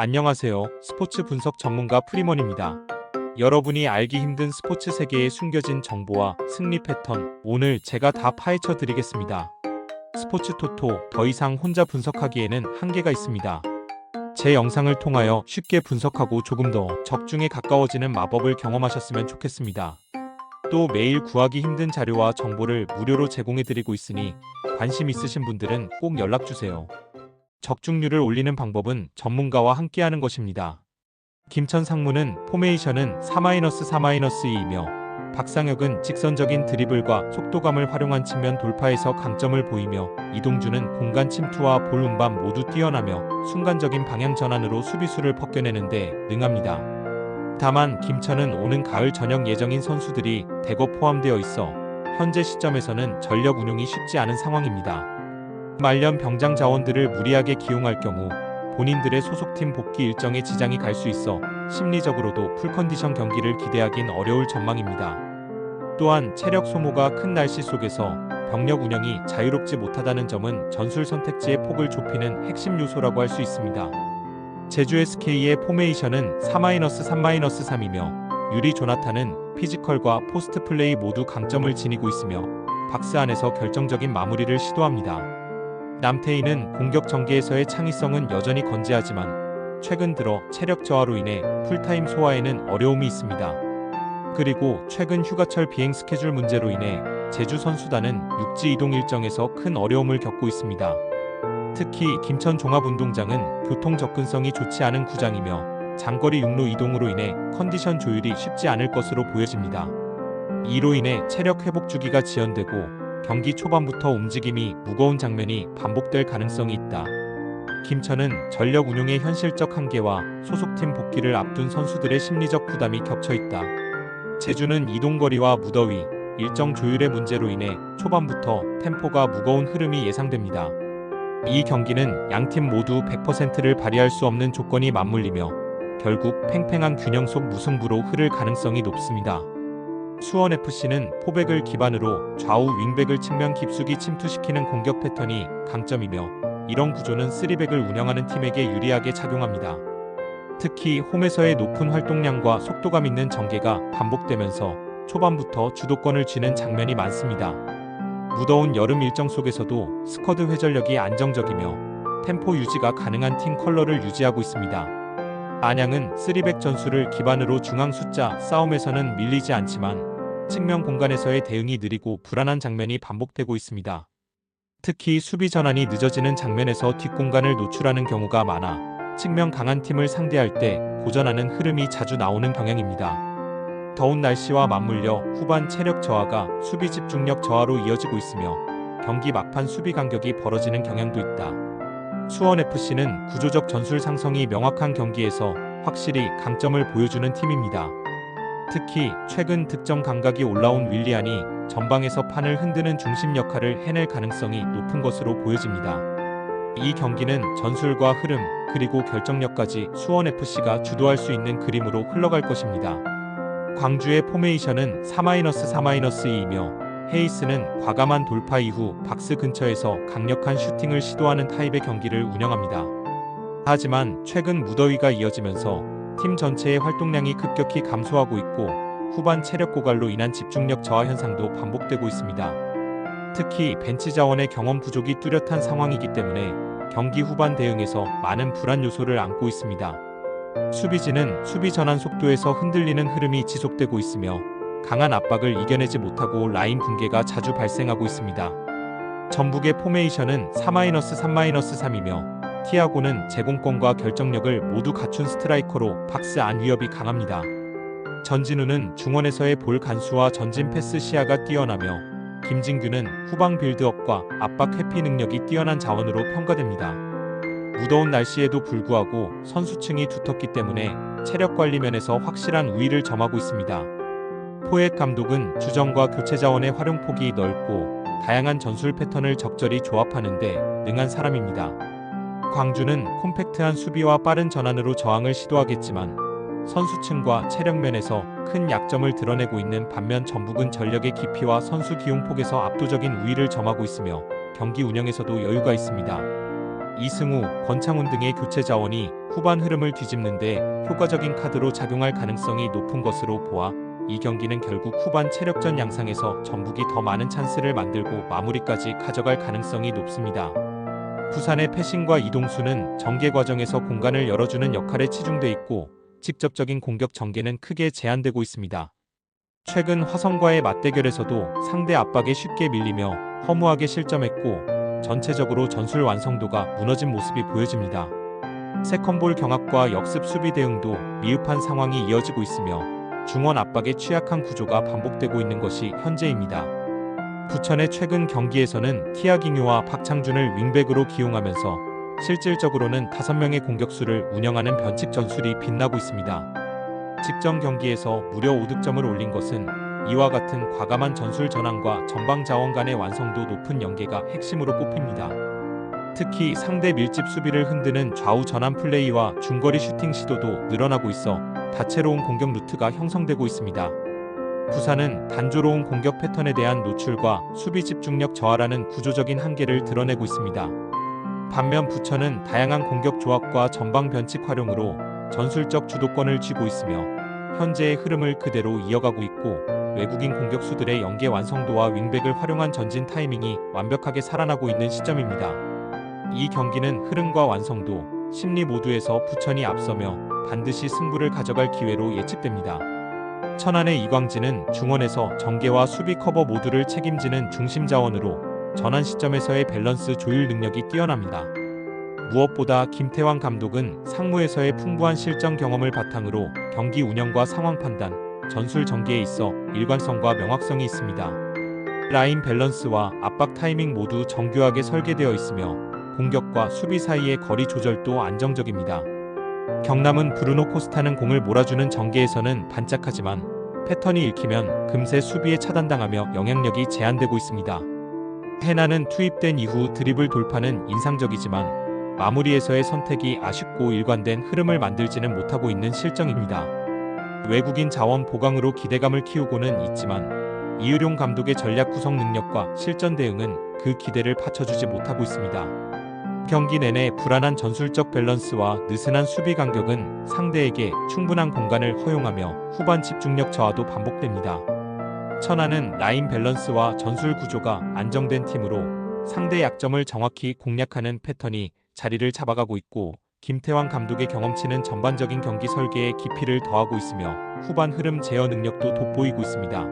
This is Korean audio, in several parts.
안녕하세요. 스포츠 분석 전문가 프리먼입니다. 여러분이 알기 힘든 스포츠 세계의 숨겨진 정보와 승리 패턴, 오늘 제가 다 파헤쳐 드리겠습니다. 스포츠 토토, 더 이상 혼자 분석하기에는 한계가 있습니다. 제 영상을 통하여 쉽게 분석하고 조금 더 적중에 가까워지는 마법을 경험하셨으면 좋겠습니다. 또 매일 구하기 힘든 자료와 정보를 무료로 제공해 드리고 있으니 관심 있으신 분들은 꼭 연락주세요. 적중률을 올리는 방법은 전문가와 함께하는 것입니다. 김천 상무는 포메이션은 4-4-2이며 박상혁은 직선적인 드리블과 속도감을 활용한 측면 돌파에서 강점을 보이며 이동주는 공간 침투와 볼 운반 모두 뛰어나며 순간적인 방향 전환으로 수비수를 벗겨내는 데 능합니다. 다만 김천은 오는 가을 전역 예정인 선수들이 대거 포함되어 있어 현재 시점에서는 전력 운용이 쉽지 않은 상황입니다. 말년 병장 자원들을 무리하게 기용할 경우 본인들의 소속팀 복귀 일정에 지장이 갈 수 있어 심리적으로도 풀컨디션 경기를 기대하긴 어려울 전망입니다. 또한 체력 소모가 큰 날씨 속에서 병력 운영이 자유롭지 못하다는 점은 전술 선택지의 폭을 좁히는 핵심 요소라고 할 수 있습니다. 제주 SK의 포메이션은 4-3-3이며 유리 조나탄은 피지컬과 포스트 플레이 모두 강점을 지니고 있으며 박스 안에서 결정적인 마무리를 시도합니다. 남태희는 공격 전개에서의 창의성은 여전히 건재하지만 최근 들어 체력 저하로 인해 풀타임 소화에는 어려움이 있습니다. 그리고 최근 휴가철 비행 스케줄 문제로 인해 제주 선수단은 육지 이동 일정에서 큰 어려움을 겪고 있습니다. 특히 김천 종합운동장은 교통 접근성이 좋지 않은 구장이며 장거리 육로 이동으로 인해 컨디션 조율이 쉽지 않을 것으로 보여집니다. 이로 인해 체력 회복 주기가 지연되고 경기 초반부터 움직임이 무거운 장면이 반복될 가능성이 있다. 김천은 전력 운용의 현실적 한계와 소속팀 복귀를 앞둔 선수들의 심리적 부담이 겹쳐 있다. 제주는 이동거리와 무더위, 일정 조율의 문제로 인해 초반부터 템포가 무거운 흐름이 예상됩니다. 이 경기는 양팀 모두 100%를 발휘할 수 없는 조건이 맞물리며 결국 팽팽한 균형 속 무승부로 흐를 가능성이 높습니다. 수원FC는 포백을 기반으로 좌우 윙백을 측면 깊숙이 침투시키는 공격 패턴이 강점이며 이런 구조는 3백을 운영하는 팀에게 유리하게 작용합니다. 특히 홈에서의 높은 활동량과 속도감 있는 전개가 반복되면서 초반부터 주도권을 쥐는 장면이 많습니다. 무더운 여름 일정 속에서도 스쿼드 회전력이 안정적이며 템포 유지가 가능한 팀 컬러를 유지하고 있습니다. 안양은 3백 전술을 기반으로 중앙 숫자 싸움에서는 밀리지 않지만 측면 공간에서의 대응이 느리고 불안한 장면이 반복되고 있습니다. 특히 수비 전환이 늦어지는 장면에서 뒷공간을 노출하는 경우가 많아 측면 강한 팀을 상대할 때 고전하는 흐름이 자주 나오는 경향입니다. 더운 날씨와 맞물려 후반 체력 저하가 수비 집중력 저하로 이어지고 있으며 경기 막판 수비 간격이 벌어지는 경향도 있다. 수원FC는 구조적 전술 상성이 명확한 경기에서 확실히 강점을 보여주는 팀입니다. 특히 최근 득점 감각이 올라온 윌리안이 전방에서 판을 흔드는 중심 역할을 해낼 가능성이 높은 것으로 보여집니다. 이 경기는 전술과 흐름, 그리고 결정력까지 수원FC가 주도할 수 있는 그림으로 흘러갈 것입니다. 광주의 포메이션은 4-3-2이며 헤이스는 과감한 돌파 이후 박스 근처에서 강력한 슈팅을 시도하는 타입의 경기를 운영합니다. 하지만 최근 무더위가 이어지면서 팀 전체의 활동량이 급격히 감소하고 있고 후반 체력 고갈로 인한 집중력 저하 현상도 반복되고 있습니다. 특히 벤치 자원의 경험 부족이 뚜렷한 상황이기 때문에 경기 후반 대응에서 많은 불안 요소를 안고 있습니다. 수비진은 수비 전환 속도에서 흔들리는 흐름이 지속되고 있으며 강한 압박을 이겨내지 못하고 라인 붕괴가 자주 발생하고 있습니다. 전북의 포메이션은 4-3-3이며 티아고는 제공권과 결정력을 모두 갖춘 스트라이커로 박스 안 위협이 강합니다. 전진우는 중원에서의 볼 간수와 전진 패스 시야가 뛰어나며 김진규는 후방 빌드업과 압박 회피 능력이 뛰어난 자원으로 평가됩니다. 무더운 날씨에도 불구하고 선수층이 두텁기 때문에 체력 관리 면에서 확실한 우위를 점하고 있습니다. 포획 감독은 주전과 교체 자원의 활용폭이 넓고 다양한 전술 패턴을 적절히 조합하는 데 능한 사람입니다. 광주는 콤팩트한 수비와 빠른 전환으로 저항을 시도하겠지만 선수층과 체력 면에서 큰 약점을 드러내고 있는 반면 전북은 전력의 깊이와 선수 기용폭에서 압도적인 우위를 점하고 있으며 경기 운영에서도 여유가 있습니다. 이승우, 권창훈 등의 교체 자원이 후반 흐름을 뒤집는데 효과적인 카드로 작용할 가능성이 높은 것으로 보아 이 경기는 결국 후반 체력전 양상에서 전북이 더 많은 찬스를 만들고 마무리까지 가져갈 가능성이 높습니다. 부산의 패싱과 이동수는 전개 과정에서 공간을 열어주는 역할에 치중돼 있고 직접적인 공격 전개는 크게 제한되고 있습니다. 최근 화성과의 맞대결에서도 상대 압박에 쉽게 밀리며 허무하게 실점했고 전체적으로 전술 완성도가 무너진 모습이 보여집니다. 세컨볼 경합과 역습 수비 대응도 미흡한 상황이 이어지고 있으며 중원 압박에 취약한 구조가 반복되고 있는 것이 현재입니다. 부천의 최근 경기에서는 티아기뉴와 박창준을 윙백으로 기용하면서 실질적으로는 5명의 공격수를 운영하는 변칙 전술이 빛나고 있습니다. 직전 경기에서 무려 5득점을 올린 것은 이와 같은 과감한 전술 전환과 전방 자원 간의 완성도 높은 연계가 핵심으로 꼽힙니다. 특히 상대 밀집 수비를 흔드는 좌우 전환 플레이와 중거리 슈팅 시도도 늘어나고 있어 다채로운 공격 루트가 형성되고 있습니다. 부산은 단조로운 공격 패턴에 대한 노출과 수비 집중력 저하라는 구조적인 한계를 드러내고 있습니다. 반면 부천은 다양한 공격 조합과 전방 변칙 활용으로 전술적 주도권을 쥐고 있으며 현재의 흐름을 그대로 이어가고 있고 외국인 공격수들의 연계 완성도와 윙백을 활용한 전진 타이밍이 완벽하게 살아나고 있는 시점입니다. 이 경기는 흐름과 완성도, 심리 모두에서 부천이 앞서며 반드시 승부를 가져갈 기회로 예측됩니다. 천안의 이광진은 중원에서 전개와 수비 커버 모두를 책임지는 중심 자원으로 전환 시점에서의 밸런스 조율 능력이 뛰어납니다. 무엇보다 김태환 감독은 상무에서의 풍부한 실전 경험을 바탕으로 경기 운영과 상황 판단, 전술 전개에 있어 일관성과 명확성이 있습니다. 라인 밸런스와 압박 타이밍 모두 정교하게 설계되어 있으며 공격과 수비 사이의 거리 조절도 안정적입니다. 경남은 브루노 코스타는 공을 몰아주는 전개에서는 반짝하지만 패턴이 읽히면 금세 수비에 차단당하며 영향력이 제한되고 있습니다. 해나는 투입된 이후 드리블 돌파는 인상적이지만 마무리에서의 선택이 아쉽고 일관된 흐름을 만들지는 못하고 있는 실정입니다. 외국인 자원 보강으로 기대감을 키우고는 있지만 이의룡 감독의 전략 구성 능력과 실전 대응은 그 기대를 받쳐주지 못하고 있습니다. 경기 내내 불안한 전술적 밸런스와 느슨한 수비 간격은 상대에게 충분한 공간을 허용하며 후반 집중력 저하도 반복됩니다. 천안은 라인 밸런스와 전술 구조가 안정된 팀으로 상대 약점을 정확히 공략하는 패턴이 자리를 잡아가고 있고 김태환 감독의 경험치는 전반적인 경기 설계에 깊이를 더하고 있으며 후반 흐름 제어 능력도 돋보이고 있습니다.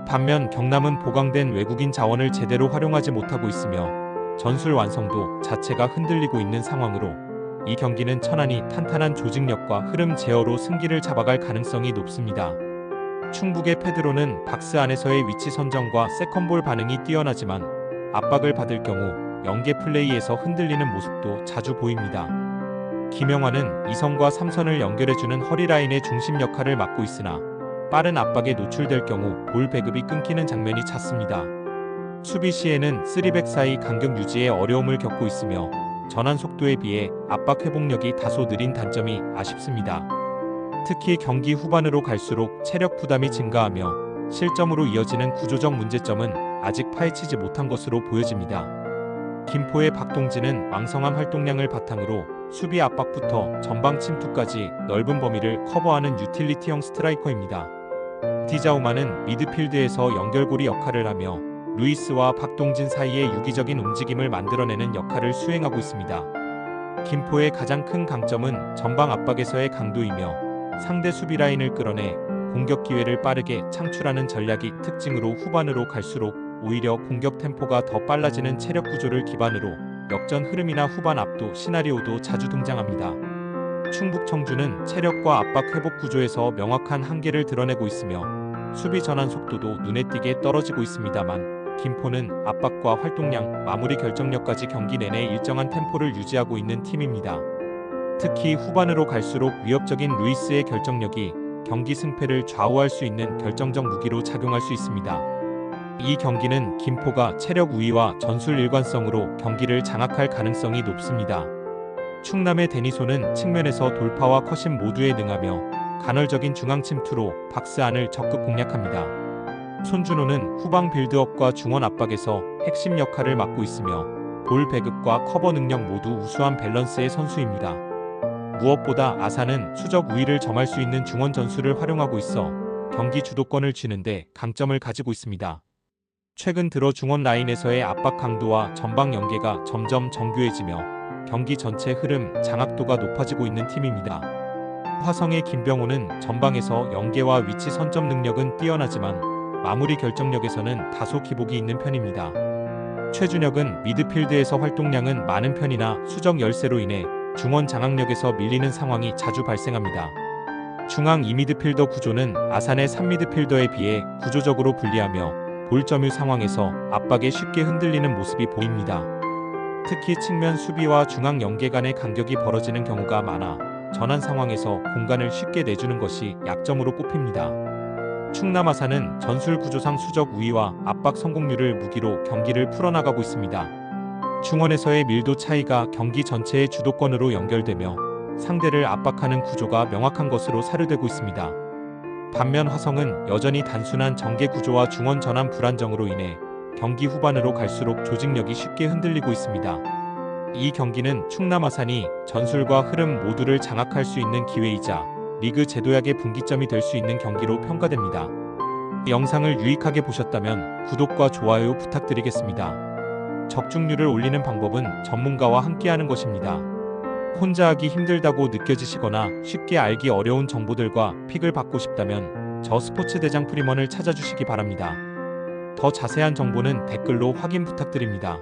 반면 경남은 보강된 외국인 자원을 제대로 활용하지 못하고 있으며 전술 완성도 자체가 흔들리고 있는 상황으로 이 경기는 천안이 탄탄한 조직력과 흐름 제어로 승기를 잡아갈 가능성이 높습니다. 충북의 페드로는 박스 안에서의 위치 선정과 세컨볼 반응이 뛰어나지만 압박을 받을 경우 연계 플레이에서 흔들리는 모습도 자주 보입니다. 김영환은 2선과 3선을 연결해주는 허리라인의 중심 역할을 맡고 있으나 빠른 압박에 노출될 경우 볼 배급이 끊기는 장면이 잦습니다. 수비 시에는 3백 사이 간격 유지에 어려움을 겪고 있으며 전환 속도에 비해 압박 회복력이 다소 느린 단점이 아쉽습니다. 특히 경기 후반으로 갈수록 체력 부담이 증가하며 실점으로 이어지는 구조적 문제점은 아직 파헤치지 못한 것으로 보여집니다. 김포의 박동진은 왕성한 활동량을 바탕으로 수비 압박부터 전방 침투까지 넓은 범위를 커버하는 유틸리티형 스트라이커입니다. 디자우마는 미드필드에서 연결고리 역할을 하며 루이스와 박동진 사이의 유기적인 움직임을 만들어내는 역할을 수행하고 있습니다. 김포의 가장 큰 강점은 전방 압박에서의 강도이며 상대 수비 라인을 끌어내 공격 기회를 빠르게 창출하는 전략이 특징으로 후반으로 갈수록 오히려 공격 템포가 더 빨라지는 체력 구조를 기반으로 역전 흐름이나 후반 압도 시나리오도 자주 등장합니다. 충북 청주는 체력과 압박 회복 구조에서 명확한 한계를 드러내고 있으며 수비 전환 속도도 눈에 띄게 떨어지고 있습니다만 김포는 압박과 활동량, 마무리 결정력까지 경기 내내 일정한 템포를 유지하고 있는 팀입니다. 특히 후반으로 갈수록 위협적인 루이스의 결정력이 경기 승패를 좌우할 수 있는 결정적 무기로 작용할 수 있습니다. 이 경기는 김포가 체력 우위와 전술 일관성으로 경기를 장악할 가능성이 높습니다. 충남의 데니소는 측면에서 돌파와 컷신 모두에 능하며 간헐적인 중앙 침투로 박스 안을 적극 공략합니다. 손준호는 후방 빌드업과 중원 압박에서 핵심 역할을 맡고 있으며 볼 배급과 커버 능력 모두 우수한 밸런스의 선수입니다. 무엇보다 아산은 수적 우위를 점할 수 있는 중원 전술을 활용하고 있어 경기 주도권을 쥐는데 강점을 가지고 있습니다. 최근 들어 중원 라인에서의 압박 강도와 전방 연계가 점점 정교해지며 경기 전체 흐름, 장악도가 높아지고 있는 팀입니다. 화성의 김병호는 전방에서 연계와 위치 선점 능력은 뛰어나지만 마무리 결정력에서는 다소 기복이 있는 편입니다. 최준혁은 미드필드에서 활동량은 많은 편이나 수적 열세로 인해 중원 장악력에서 밀리는 상황이 자주 발생합니다. 중앙 2미드필더 구조는 아산의 3미드필더에 비해 구조적으로 불리하며 볼 점유 상황에서 압박에 쉽게 흔들리는 모습이 보입니다. 특히 측면 수비와 중앙 연계 간의 간격이 벌어지는 경우가 많아 전환 상황에서 공간을 쉽게 내주는 것이 약점으로 꼽힙니다. 충남 아산은 전술 구조상 수적 우위와 압박 성공률을 무기로 경기를 풀어나가고 있습니다. 중원에서의 밀도 차이가 경기 전체의 주도권으로 연결되며 상대를 압박하는 구조가 명확한 것으로 사료되고 있습니다. 반면 화성은 여전히 단순한 전개 구조와 중원 전환 불안정으로 인해 경기 후반으로 갈수록 조직력이 쉽게 흔들리고 있습니다. 이 경기는 충남 아산이 전술과 흐름 모두를 장악할 수 있는 기회이자 리그 제도약의 분기점이 될 수 있는 경기로 평가됩니다. 영상을 유익하게 보셨다면 구독과 좋아요 부탁드리겠습니다. 적중률을 올리는 방법은 전문가와 함께하는 것입니다. 혼자 하기 힘들다고 느껴지시거나 쉽게 알기 어려운 정보들과 픽을 받고 싶다면 저 스포츠대장 프리먼을 찾아주시기 바랍니다. 더 자세한 정보는 댓글로 확인 부탁드립니다.